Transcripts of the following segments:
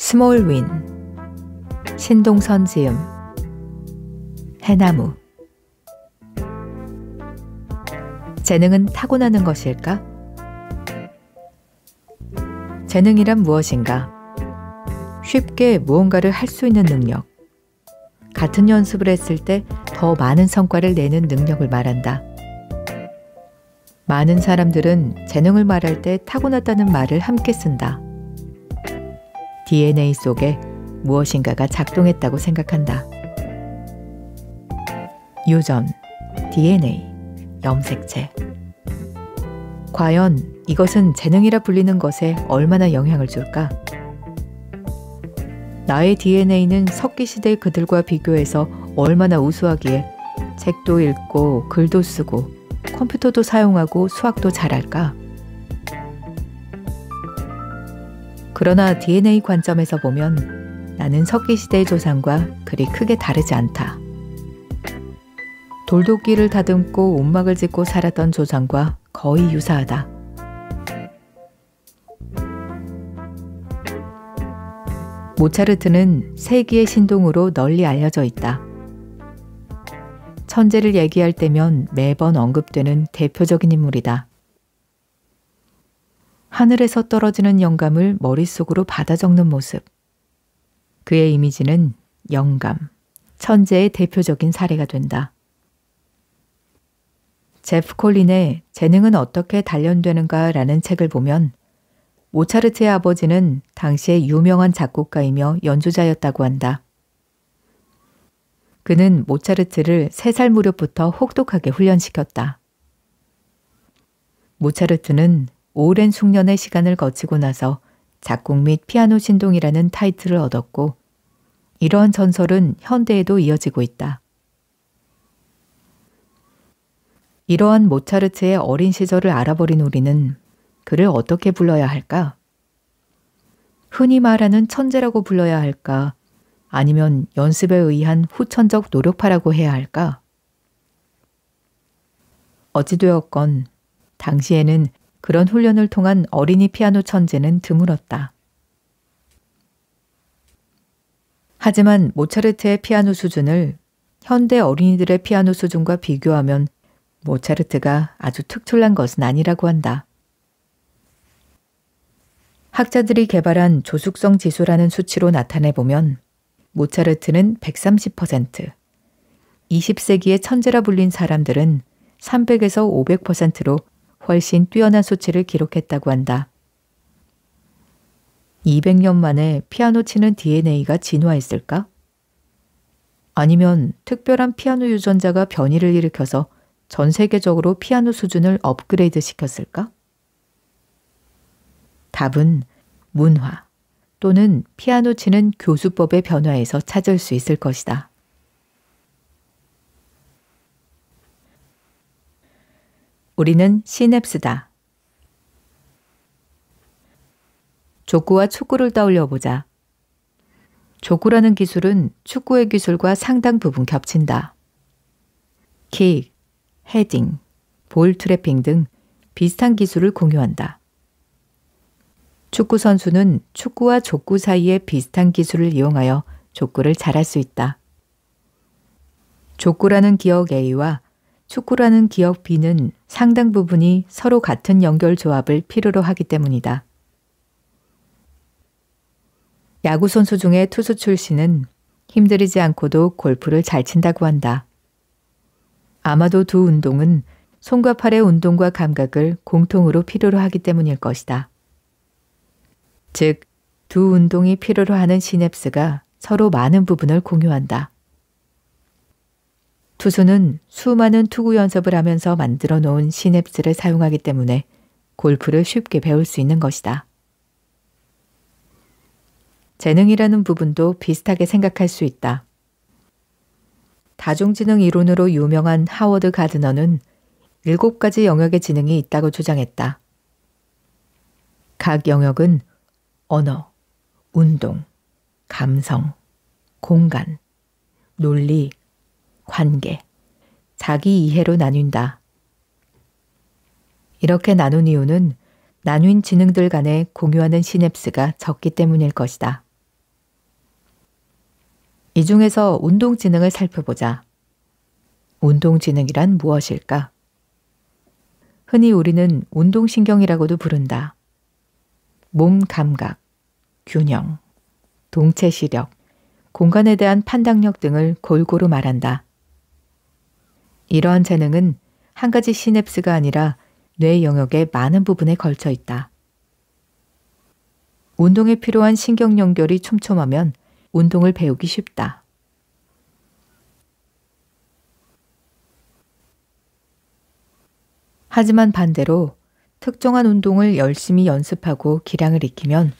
스몰 윈, 신동선 지음, 해나무. 재능은 타고나는 것일까? 재능이란 무엇인가? 쉽게 무언가를 할 수 있는 능력. 같은 연습을 했을 때 더 많은 성과를 내는 능력을 말한다. 많은 사람들은 재능을 말할 때 타고났다는 말을 함께 쓴다. DNA 속에 무엇인가가 작동했다고 생각한다. 유전, DNA, 염색체. 과연 이것은 재능이라 불리는 것에 얼마나 영향을 줄까? 나의 DNA는 석기시대의 그들과 비교해서 얼마나 우수하기에 책도 읽고 글도 쓰고 컴퓨터도 사용하고 수학도 잘할까? 그러나 DNA 관점에서 보면 나는 석기시대의 조상과 그리 크게 다르지 않다. 돌도끼를 다듬고 움막을 짓고 살았던 조상과 거의 유사하다. 모차르트는 세기의 신동으로 널리 알려져 있다. 천재를 얘기할 때면 매번 언급되는 대표적인 인물이다. 하늘에서 떨어지는 영감을 머릿속으로 받아 적는 모습. 그의 이미지는 영감, 천재의 대표적인 사례가 된다. 제프 콜린의 재능은 어떻게 단련되는가라는 책을 보면 모차르트의 아버지는 당시에 유명한 작곡가이며 연주자였다고 한다. 그는 모차르트를 3살 무렵부터 혹독하게 훈련시켰다. 모차르트는 오랜 숙련의 시간을 거치고 나서 작곡 및 피아노 신동이라는 타이틀을 얻었고 이러한 전설은 현대에도 이어지고 있다. 이러한 모차르트의 어린 시절을 알아버린 우리는 그를 어떻게 불러야 할까? 흔히 말하는 천재라고 불러야 할까? 아니면 연습에 의한 후천적 노력파라고 해야 할까? 어찌되었건 당시에는 그런 훈련을 통한 어린이 피아노 천재는 드물었다. 하지만 모차르트의 피아노 수준을 현대 어린이들의 피아노 수준과 비교하면 모차르트가 아주 특출난 것은 아니라고 한다. 학자들이 개발한 조숙성 지수라는 수치로 나타내보면 모차르트는 130%, 20세기의 천재라 불린 사람들은 300에서 500%로 훨씬 뛰어난 수치를 기록했다고 한다. 200년 만에 피아노 치는 DNA가 진화했을까? 아니면 특별한 피아노 유전자가 변이를 일으켜서 전 세계적으로 피아노 수준을 업그레이드 시켰을까? 답은 문화 또는 피아노 치는 교수법의 변화에서 찾을 수 있을 것이다. 우리는 시냅스다. 족구와 축구를 떠올려보자. 족구라는 기술은 축구의 기술과 상당 부분 겹친다. 킥, 헤딩, 볼 트래핑 등 비슷한 기술을 공유한다. 축구 선수는 축구와 족구 사이의 비슷한 기술을 이용하여 족구를 잘할 수 있다. 족구라는 기억 A와 축구라는 기억 B는 상당 부분이 서로 같은 연결 조합을 필요로 하기 때문이다. 야구 선수 중에 투수 출신은 힘들이지 않고도 골프를 잘 친다고 한다. 아마도 두 운동은 손과 팔의 운동과 감각을 공통으로 필요로 하기 때문일 것이다. 즉, 두 운동이 필요로 하는 시냅스가 서로 많은 부분을 공유한다. 투수는 수많은 투구 연습을 하면서 만들어 놓은 시냅스를 사용하기 때문에 골프를 쉽게 배울 수 있는 것이다. 재능이라는 부분도 비슷하게 생각할 수 있다. 다중지능 이론으로 유명한 하워드 가드너는 7가지 영역의 지능이 있다고 주장했다. 각 영역은 언어, 운동, 감성, 공간, 논리, 관계, 자기 이해로 나뉜다. 이렇게 나눈 이유는 나뉜 지능들 간에 공유하는 시냅스가 적기 때문일 것이다. 이 중에서 운동지능을 살펴보자. 운동지능이란 무엇일까? 흔히 우리는 운동신경이라고도 부른다. 몸 감각, 균형, 동체 시력, 공간에 대한 판단력 등을 골고루 말한다. 이러한 재능은 한 가지 시냅스가 아니라 뇌 영역의 많은 부분에 걸쳐 있다. 운동에 필요한 신경 연결이 촘촘하면 운동을 배우기 쉽다. 하지만 반대로 특정한 운동을 열심히 연습하고 기량을 익히면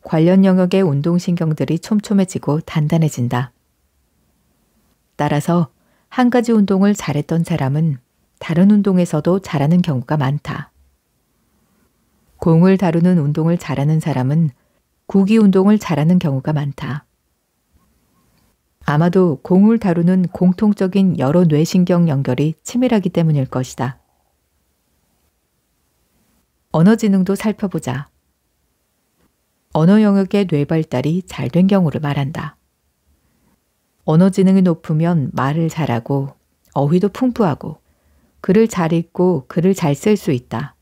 관련 영역의 운동신경들이 촘촘해지고 단단해진다. 따라서 한 가지 운동을 잘했던 사람은 다른 운동에서도 잘하는 경우가 많다. 공을 다루는 운동을 잘하는 사람은 구기 운동을 잘하는 경우가 많다. 아마도 공을 다루는 공통적인 여러 뇌신경 연결이 치밀하기 때문일 것이다. 언어 지능도 살펴보자. 언어 영역의 뇌 발달이 잘 된 경우를 말한다. 언어 지능이 높으면 말을 잘하고 어휘도 풍부하고 글을 잘 읽고 글을 잘 쓸 수 있다.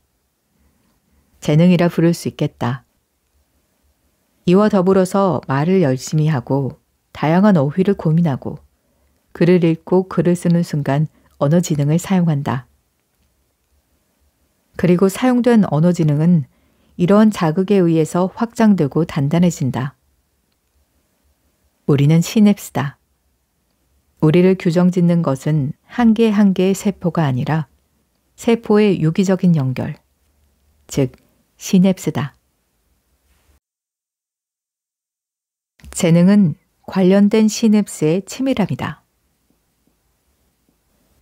재능이라 부를 수 있겠다. 이와 더불어서 말을 열심히 하고 다양한 어휘를 고민하고 글을 읽고 글을 쓰는 순간 언어 지능을 사용한다. 그리고 사용된 언어 지능은 이러한 자극에 의해서 확장되고 단단해진다. 우리는 시냅스다. 우리를 규정짓는 것은 한 개 한 개의 세포가 아니라 세포의 유기적인 연결, 즉 시냅스다. 재능은 관련된 시냅스의 치밀함이다.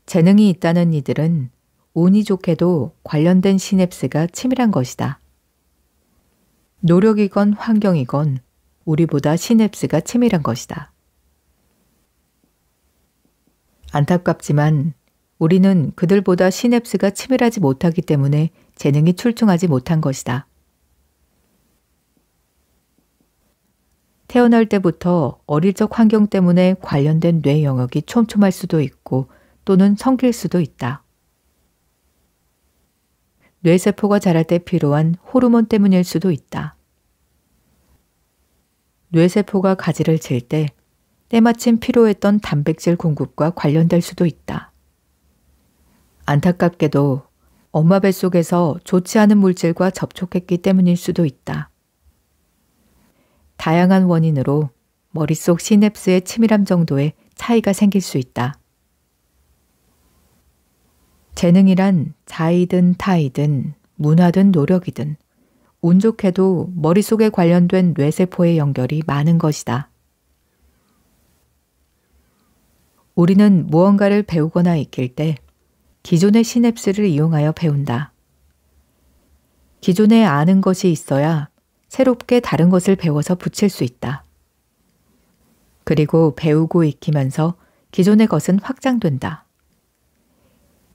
재능이 있다는 이들은 운이 좋게도 관련된 시냅스가 치밀한 것이다. 노력이건 환경이건 우리보다 시냅스가 치밀한 것이다. 안타깝지만 우리는 그들보다 시냅스가 치밀하지 못하기 때문에 재능이 출중하지 못한 것이다. 태어날 때부터 어릴 적 환경 때문에 관련된 뇌 영역이 촘촘할 수도 있고 또는 성길 수도 있다. 뇌세포가 자랄 때 필요한 호르몬 때문일 수도 있다. 뇌세포가 가지를 칠 때 때마침 필요했던 단백질 공급과 관련될 수도 있다. 안타깝게도 엄마 뱃속에서 좋지 않은 물질과 접촉했기 때문일 수도 있다. 다양한 원인으로 머릿속 시냅스의 치밀함 정도의 차이가 생길 수 있다. 재능이란 자이든 타이든 문화든 노력이든 운 좋게도 머릿속에 관련된 뇌세포의 연결이 많은 것이다. 우리는 무언가를 배우거나 익힐 때 기존의 시냅스를 이용하여 배운다. 기존에 아는 것이 있어야 새롭게 다른 것을 배워서 붙일 수 있다. 그리고 배우고 익히면서 기존의 것은 확장된다.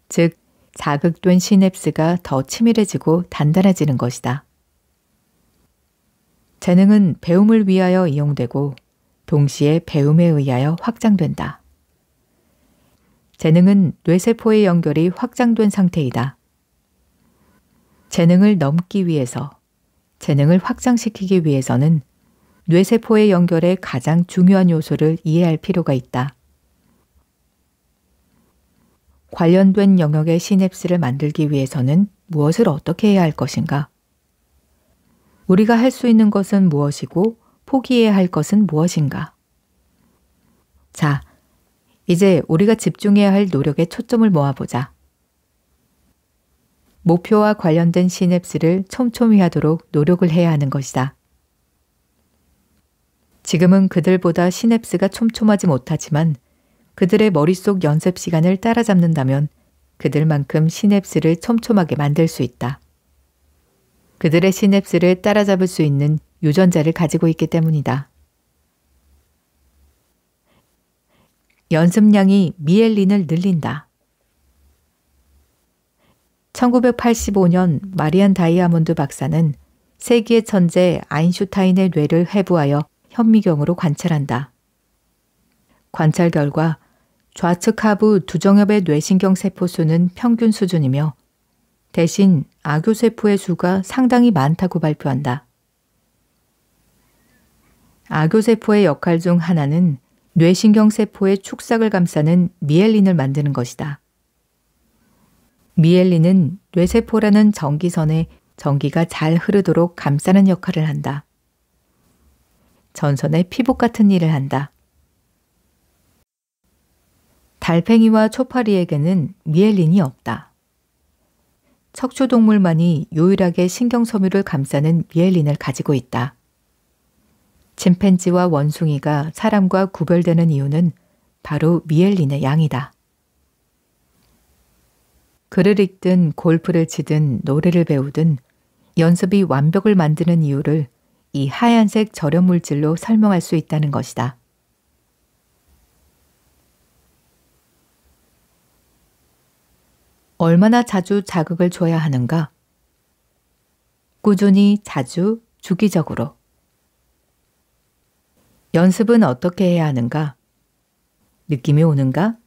즉, 자극된 시냅스가 더 치밀해지고 단단해지는 것이다. 재능은 배움을 위하여 이용되고 동시에 배움에 의하여 확장된다. 재능은 뇌세포의 연결이 확장된 상태이다. 재능을 넘기 위해서, 재능을 확장시키기 위해서는 뇌세포의 연결의 가장 중요한 요소를 이해할 필요가 있다. 관련된 영역의 시냅스를 만들기 위해서는 무엇을 어떻게 해야 할 것인가? 우리가 할 수 있는 것은 무엇이고 포기해야 할 것은 무엇인가? 자, 이제 우리가 집중해야 할 노력에 초점을 모아보자. 목표와 관련된 시냅스를 촘촘히 하도록 노력을 해야 하는 것이다. 지금은 그들보다 시냅스가 촘촘하지 못하지만 그들의 머릿속 연습 시간을 따라잡는다면 그들만큼 시냅스를 촘촘하게 만들 수 있다. 그들의 시냅스를 따라잡을 수 있는 유전자를 가지고 있기 때문이다. 연습량이 미엘린을 늘린다. 1985년 마리안 다이아몬드 박사는 세기의 천재 아인슈타인의 뇌를 회부하여 현미경으로 관찰한다. 관찰 결과 좌측 하부 두정엽의 뇌신경 세포 수는 평균 수준이며 대신 아교세포의 수가 상당히 많다고 발표한다. 아교세포의 역할 중 하나는 뇌신경 세포의 축삭을 감싸는 미엘린을 만드는 것이다. 미엘린은 뇌세포라는 전기선에 전기가 잘 흐르도록 감싸는 역할을 한다. 전선의 피복 같은 일을 한다. 달팽이와 초파리에게는 미엘린이 없다. 척추동물만이 유일하게 신경섬유를 감싸는 미엘린을 가지고 있다. 침팬지와 원숭이가 사람과 구별되는 이유는 바로 미엘린의 양이다. 글을 읽든 골프를 치든 노래를 배우든 연습이 완벽을 만드는 이유를 이 하얀색 절연 물질로 설명할 수 있다는 것이다. 얼마나 자주 자극을 줘야 하는가? 꾸준히, 자주, 주기적으로. 연습은 어떻게 해야 하는가? 느낌이 오는가?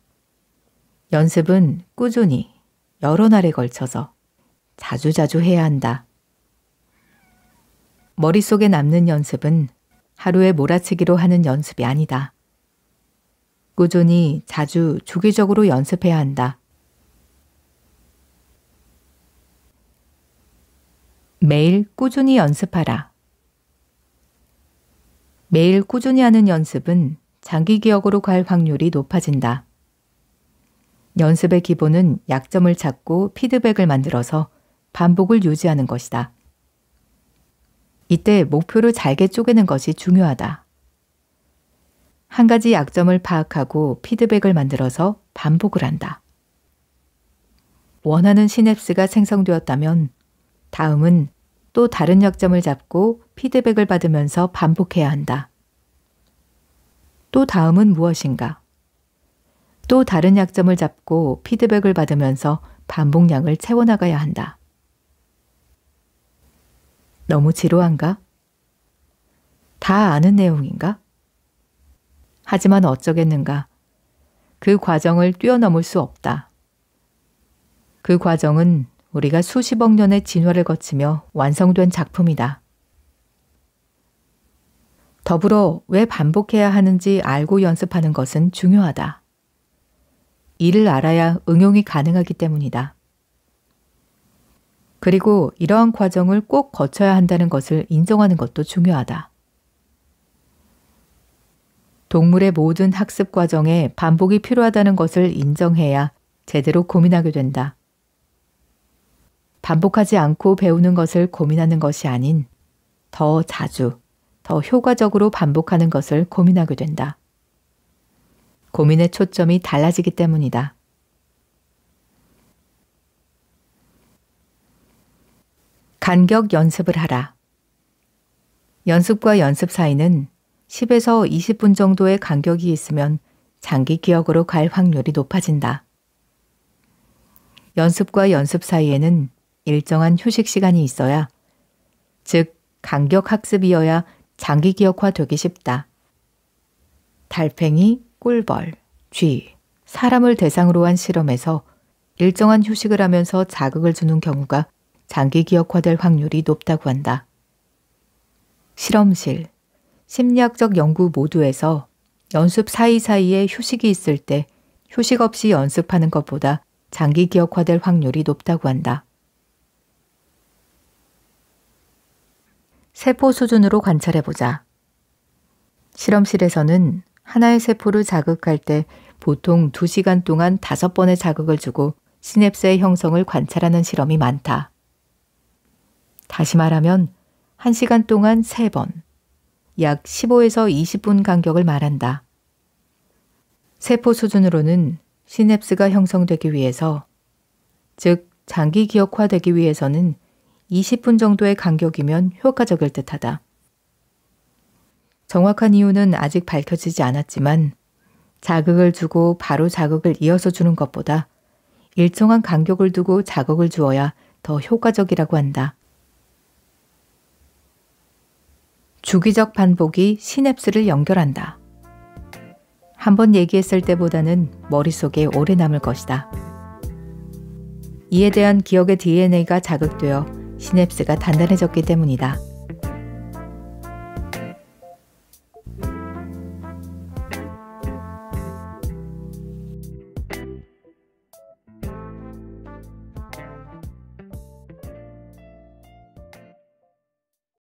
연습은 꾸준히, 여러 날에 걸쳐서 자주자주 해야 한다. 머릿속에 남는 연습은 하루에 몰아치기로 하는 연습이 아니다. 꾸준히, 자주, 주기적으로 연습해야 한다. 매일 꾸준히 연습하라. 매일 꾸준히 하는 연습은 장기 기억으로 갈 확률이 높아진다. 연습의 기본은 약점을 찾고 피드백을 만들어서 반복을 유지하는 것이다. 이때 목표를 잘게 쪼개는 것이 중요하다. 한 가지 약점을 파악하고 피드백을 만들어서 반복을 한다. 원하는 시냅스가 생성되었다면 다음은 또 다른 약점을 잡고 피드백을 받으면서 반복해야 한다. 또 다음은 무엇인가? 또 다른 약점을 잡고 피드백을 받으면서 반복량을 채워나가야 한다. 너무 지루한가? 다 아는 내용인가? 하지만 어쩌겠는가? 그 과정을 뛰어넘을 수 없다. 그 과정은 우리가 수십억 년의 진화를 거치며 완성된 작품이다. 더불어 왜 반복해야 하는지 알고 연습하는 것은 중요하다. 이를 알아야 응용이 가능하기 때문이다. 그리고 이러한 과정을 꼭 거쳐야 한다는 것을 인정하는 것도 중요하다. 동물의 모든 학습 과정에 반복이 필요하다는 것을 인정해야 제대로 고민하게 된다. 반복하지 않고 배우는 것을 고민하는 것이 아닌 더 자주, 더 효과적으로 반복하는 것을 고민하게 된다. 고민의 초점이 달라지기 때문이다. 간격 연습을 하라. 연습과 연습 사이는 10에서 20분 정도의 간격이 있으면 장기 기억으로 갈 확률이 높아진다. 연습과 연습 사이에는 일정한 휴식 시간이 있어야, 즉 간격 학습이어야 장기 기억화되기 쉽다. 달팽이, 꿀벌, 쥐, 사람을 대상으로 한 실험에서 일정한 휴식을 하면서 자극을 주는 경우가 장기 기억화될 확률이 높다고 한다. 실험실, 심리학적 연구 모두에서 연습 사이사이에 휴식이 있을 때 휴식 없이 연습하는 것보다 장기 기억화될 확률이 높다고 한다. 세포 수준으로 관찰해보자. 실험실에서는 하나의 세포를 자극할 때 보통 2시간 동안 5번의 자극을 주고 시냅스의 형성을 관찰하는 실험이 많다. 다시 말하면 1시간 동안 3번, 약 15에서 20분 간격을 말한다. 세포 수준으로는 시냅스가 형성되기 위해서, 즉 장기 기억화되기 위해서는 20분 정도의 간격이면 효과적일 듯하다. 정확한 이유는 아직 밝혀지지 않았지만 자극을 주고 바로 자극을 이어서 주는 것보다 일정한 간격을 두고 자극을 주어야 더 효과적이라고 한다. 주기적 반복이 시냅스를 연결한다. 한번 얘기했을 때보다는 머릿속에 오래 남을 것이다. 이에 대한 기억의 DNA가 자극되어 시냅스가 단단해졌기 때문이다.